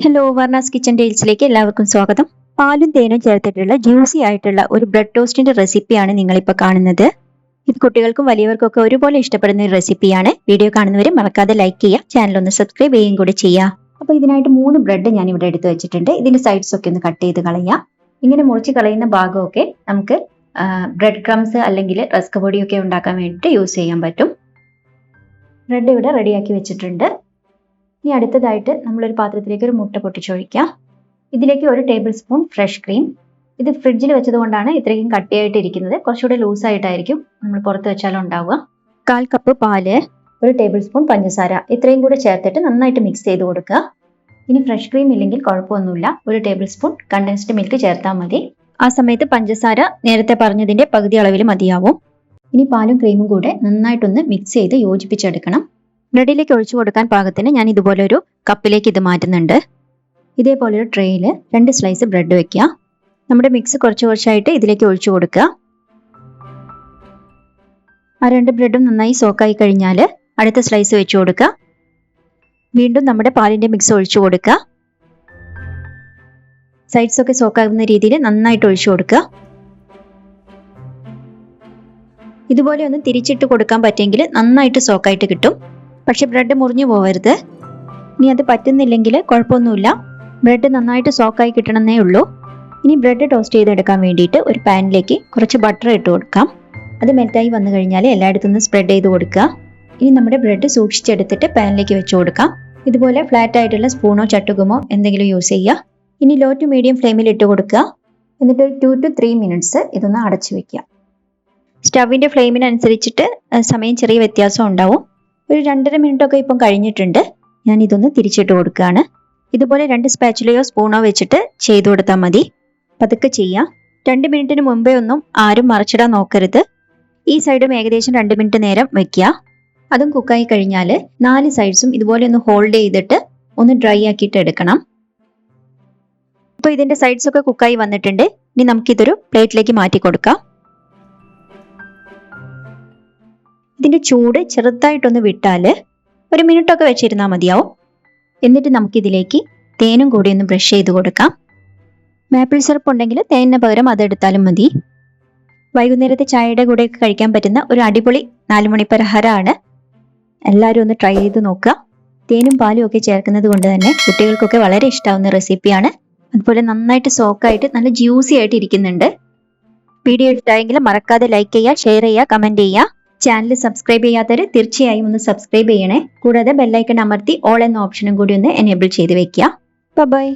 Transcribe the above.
Hello, varnas kitchen ടേൽസിലേക്ക് എല്ലാവർക്കും സ്വാഗതം. പാലും തേനും ചേർത്തിട്ടുള്ള ജ്യൂസി ആയിട്ടുള്ള ഒരു ബ്രെഡ് ടോസ്റ്റിന്റെ റെസിപ്പിയാണ് നിങ്ങളിപ്പോൾ കാണുന്നത്. ഇത് കുട്ടികൾക്കും വലിയവർക്കൊക്കെ ഒരുപോലെ ഇഷ്ടപ്പെടുന്ന ഒരു റെസിപ്പിയാണ്. വീഡിയോ കാണുന്നവരെ മറക്കാതെ ലൈക്ക് ചെയ്യുക, ചാനൽ ഒന്ന് സബ്സ്ക്രൈബ് ചെയ്യുകയും കൂടി ചെയ്യുക. അപ്പോൾ ഇതിനായിട്ട് 3 ബ്രെഡ് ഞാൻ ഇവിടെ എടുത്തു വെച്ചിട്ടുണ്ട്. ഇതിന്റെ സൈഡ്സ് ഒക്കെ ഒന്ന് കട്ട് ചെയ്ത് കളയാം. ഇങ്ങനെ മുറിച്ച് കളയുന്ന ഭാഗമൊക്കെ നമുക്ക് ബ്രെഡ് ക്രംസ് അല്ലെങ്കിൽ റസ്ക് പൊടിയൊക്കെ ഉണ്ടാക്കാൻ വേണ്ടിയിട്ട് യൂസ് ചെയ്യാൻ പറ്റും. ബ്രെഡ് ഇവിടെ റെഡിയാക്കി വെച്ചിട്ടുണ്ട്. ഇനി അടുത്തതായിട്ട് നമ്മളൊരു പാത്രത്തിലേക്ക് ഒരു മുട്ട പൊട്ടിച്ചൊഴിക്കാം. ഇതിലേക്ക് 1 ടേബിൾ സ്പൂൺ ഫ്രഷ് ക്രീം. ഇത് ഫ്രിഡ്ജിൽ വെച്ചതുകൊണ്ടാണ് ഇത്രയും കട്ടിയായിട്ട് ഇരിക്കുന്നത്. കുറച്ചുകൂടെ ലൂസായിട്ടായിരിക്കും നമ്മൾ പുറത്ത് വെച്ചാലും ഉണ്ടാവുക. 1/4 കപ്പ് പാല്, 1 ടേബിൾ സ്പൂൺ പഞ്ചസാര, ഇത്രയും കൂടെ ചേർത്തിട്ട് നന്നായിട്ട് മിക്സ് ചെയ്ത് കൊടുക്കുക. ഇനി ഫ്രഷ് ക്രീം ഇല്ലെങ്കിൽ കുഴപ്പമൊന്നുമില്ല, 1 ടേബിൾ സ്പൂൺ കണ്ടൻസ്ഡ് മിൽക്ക് ചേർത്താൽ മതി. ആ സമയത്ത് പഞ്ചസാര നേരത്തെ പറഞ്ഞതിന്റെ പകുതി അളവിൽ മതിയാവും. ഇനി പാലും ക്രീമും കൂടെ നന്നായിട്ടൊന്ന് മിക്സ് ചെയ്ത് യോജിപ്പിച്ചെടുക്കണം. ബ്രെഡിലേക്ക് ഒഴിച്ചു കൊടുക്കാൻ പാകത്തിന് ഞാൻ ഇതുപോലെ ഒരു കപ്പിലേക്ക് ഇത് മാറ്റുന്നുണ്ട്. ഇതേപോലെ ഒരു ട്രേയിൽ 2 സ്ലൈസ് ബ്രെഡ് വെക്കുക. നമ്മുടെ മിക്സ് കുറച്ച് കുറച്ചായിട്ട് ഇതിലേക്ക് ഒഴിച്ചു കൊടുക്കുക. ആ 2 ബ്രെഡും നന്നായി സോക്കായി കഴിഞ്ഞാൽ അടുത്ത സ്ലൈസ് വെച്ചു കൊടുക്കുക. വീണ്ടും നമ്മുടെ പാലിന്റെ മിക്സ് ഒഴിച്ചു കൊടുക്കുക. സൈഡ്സ് ഒക്കെ സോക്കാകുന്ന രീതിയിൽ നന്നായിട്ട് ഒഴിച്ചു കൊടുക്കുക. ഇതുപോലെ ഒന്ന് തിരിച്ചിട്ട് കൊടുക്കാൻ പറ്റുമെങ്കിൽ നന്നായിട്ട് സോക്കായിട്ട് കിട്ടും. പക്ഷെ ബ്രെഡ് മുറിഞ്ഞു പോവരുത്. ഇനി അത് പറ്റുന്നില്ലെങ്കിൽ കുഴപ്പമൊന്നുമില്ല, ബ്രെഡ് നന്നായിട്ട് സോക്കായി കിട്ടണമെന്നേ ഉള്ളൂ. ഇനി ബ്രെഡ് ടോസ്റ്റ് ചെയ്തെടുക്കാൻ വേണ്ടിയിട്ട് ഒരു പാനിലേക്ക് കുറച്ച് ബട്ടർ ഇട്ട് കൊടുക്കാം. അത് മെൽറ്റായി വന്നു കഴിഞ്ഞാൽ എല്ലായിടത്തും നിന്ന് സ്പ്രെഡ് ചെയ്ത് കൊടുക്കുക. ഇനി നമ്മുടെ ബ്രെഡ് സൂക്ഷിച്ചെടുത്തിട്ട് പാനിലേക്ക് വെച്ച് കൊടുക്കാം. ഇതുപോലെ ഫ്ലാറ്റ് ആയിട്ടുള്ള സ്പൂണോ ചട്ടുകമോ എന്തെങ്കിലും യൂസ് ചെയ്യുക. ഇനി ലോ ടു മീഡിയം ഫ്ലെയിമിൽ ഇട്ട് കൊടുക്കുക. എന്നിട്ട് ഒരു 2 to 3 മിനിറ്റ്സ് ഇതൊന്ന് അടച്ചു വെക്കുക. സ്റ്റവിൻ്റെ ഫ്ലെയിമിനനുസരിച്ചിട്ട് സമയം ചെറിയ വ്യത്യാസം ഉണ്ടാവും. ഒരു 2.5 മിനിറ്റൊക്കെ ഇപ്പം കഴിഞ്ഞിട്ടുണ്ട്. ഞാൻ ഇതൊന്ന് തിരിച്ചിട്ട് കൊടുക്കുകയാണ്. ഇതുപോലെ 2 സ്പാച്ചുലയോ സ്പൂണോ വെച്ചിട്ട് ചെയ്തു കൊടുത്താൽ മതി. പതുക്കെ ചെയ്യാം. 2 മിനിറ്റിന് മുമ്പേ ഒന്നും ആരും മറിച്ചിടാൻ നോക്കരുത്. ഈ സൈഡും ഏകദേശം 2 മിനിറ്റ് നേരം വെക്കുക. അതും കുക്കായി കഴിഞ്ഞാൽ 4 സൈഡ്സും ഇതുപോലെ ഒന്ന് ഹോൾഡ് ചെയ്തിട്ട് ഒന്ന് ഡ്രൈ ആക്കിയിട്ട് എടുക്കണം. ഇപ്പോൾ ഇതിൻ്റെ സൈഡ്സ് ഒക്കെ കുക്കായി വന്നിട്ടുണ്ട്. ഇനി നമുക്കിതൊരു പ്ലേറ്റിലേക്ക് മാറ്റി കൊടുക്കാം. ഇതിൻ്റെ ചൂട് ചെറുതായിട്ടൊന്ന് വിട്ടാൽ 1 മിനിറ്റൊക്കെ വെച്ചിരുന്നാൽ മതിയാവും. എന്നിട്ട് നമുക്കിതിലേക്ക് തേനും കൂടി ഒന്ന് ബ്രഷ് ചെയ്ത് കൊടുക്കാം. മാപ്പിൾ സിറപ്പ് ഉണ്ടെങ്കിൽ തേനിന് പകരം അതെടുത്താലും മതി. വൈകുന്നേരത്തെ ചായയുടെ കൂടെയൊക്കെ കഴിക്കാൻ പറ്റുന്ന ഒരു അടിപൊളി 4 മണി പലഹാരമാണ്. എല്ലാവരും ഒന്ന് ട്രൈ ചെയ്ത് നോക്കുക. തേനും പാലും ഒക്കെ ചേർക്കുന്നത് കൊണ്ട് തന്നെ കുട്ടികൾക്കൊക്കെ വളരെ ഇഷ്ടമാവുന്ന റെസിപ്പിയാണ്. അതുപോലെ നന്നായിട്ട് സോക്കായിട്ട് നല്ല ജ്യൂസി ആയിട്ട് ഇരിക്കുന്നുണ്ട്. വീഡിയോ ഇഷ്ടമായെങ്കിൽ മറക്കാതെ ലൈക്ക് ചെയ്യുക, ഷെയർ ചെയ്യുക, കമൻറ്റ് ചെയ്യുക. ചാനൽ സബ്സ്ക്രൈബ് ചെയ്യാത്തവർ തീർച്ചയായും ഒന്ന് സബ്സ്ക്രൈബ് ചെയ്യണേ. കൂടാതെ ബെല്ലൈക്കൺ അമർത്തി ഓൾ എന്ന ഓപ്ഷനും കൂടി ഒന്ന് എനേബിൾ ചെയ്ത് വെക്കുക. ബൈ.